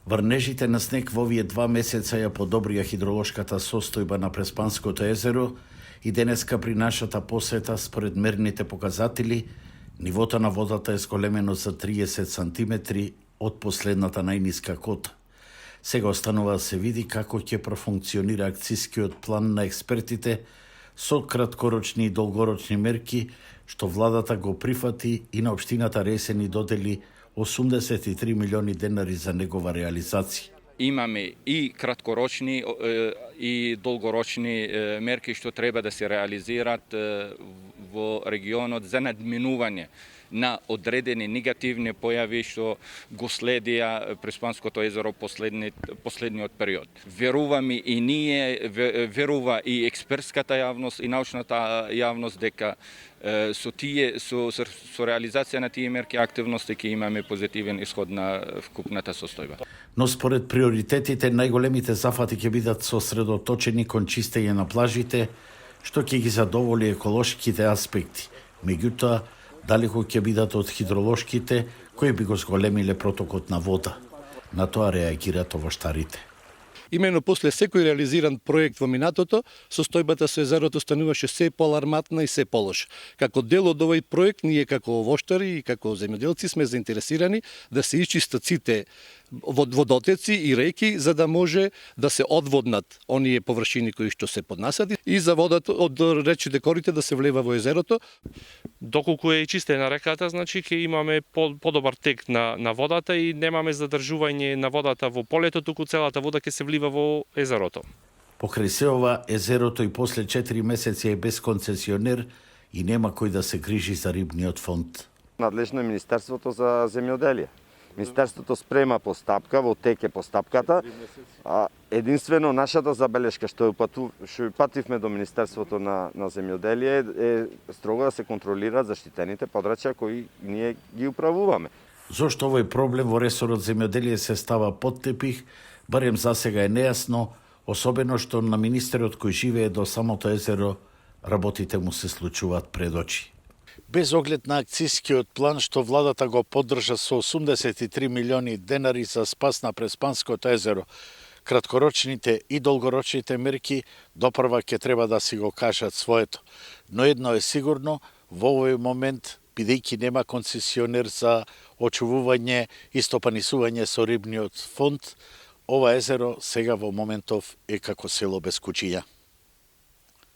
Врнежите на снег во овие 2 месеца ја подобрија хидролошката состојба на Преспанското езеро и денеска при нашата посета, според мерните показатели, нивото на водата е зголемено за 30 сантиметри од последната најниска кота. Сега останува да се види како ќе профункционира акцискиот план на експертите со краткорочни и долгорочни мерки, што владата го прифати и на општината Ресени додели 83 милиони денари за негова реализација. Имаме и краткорочни и долгорочни мерки што треба да се реализираат во регионот за надминување на одредени негативни појави што го следија Преспанското езеро последниот период. Веруваме и ние, верува и експертската јавност и научната јавност дека со реализација на тие мерки активности ќе имаме позитивен исход на вкупната состојба. Но според приоритетите, најголемите зафати ќе бидат сосредоточени кон чистење на плажите, што ќе ги задоволи еколошките аспекти. Меѓутоа, далеко ќе бидат од хидролошките, кои би го зголемиле протокот на вода. На тоа реагираат овоштарите. Именно после секој реализиран проект во минатото, состојбата со езерото стануваше се поаларматна и се полош. Како дел од овој проект, ние како овоштари и како земјоделци сме заинтересирани да се исчистат сите водотеци и реки, за да може да се одводнат оние површини кои што се поднасади и за водата од речните корита да се влева во езерото. Доколку е чистена реката, значи ќе имаме подобар тек на водата и немаме задржување на водата во полето, туку целата вода ќе се влива во езерото. Покрај се ова, езерото и после 4 месеци е без концесионер и нема кој да се грижи за рибниот фонд. Надлежно е Министерството за земјоделие. Министерството спрема постапка, во тек е постапката. Единствено нашата забелешка што ја пативме до Министерството на земјоделие е строго да се контролираат заштитените подрачја кои ние ги управуваме. Зошто овој проблем во ресорот земјоделие се става под тепих, барем за сега е нејасно, особено што на министерот кој живее до самото езеро, работите му се случуваат пред очи. Без оглед на акцискиот план што владата го поддржа со 83 милиони денари за спас на Преспанското езеро, краткорочните и долгорочните мерки допрва ќе треба да си го кажат своето. Но едно е сигурно, во овој момент, бидејќи нема концесионер за очувување и стопанисување со рибниот фонд, ова езеро сега во моментов е како село без куќиња.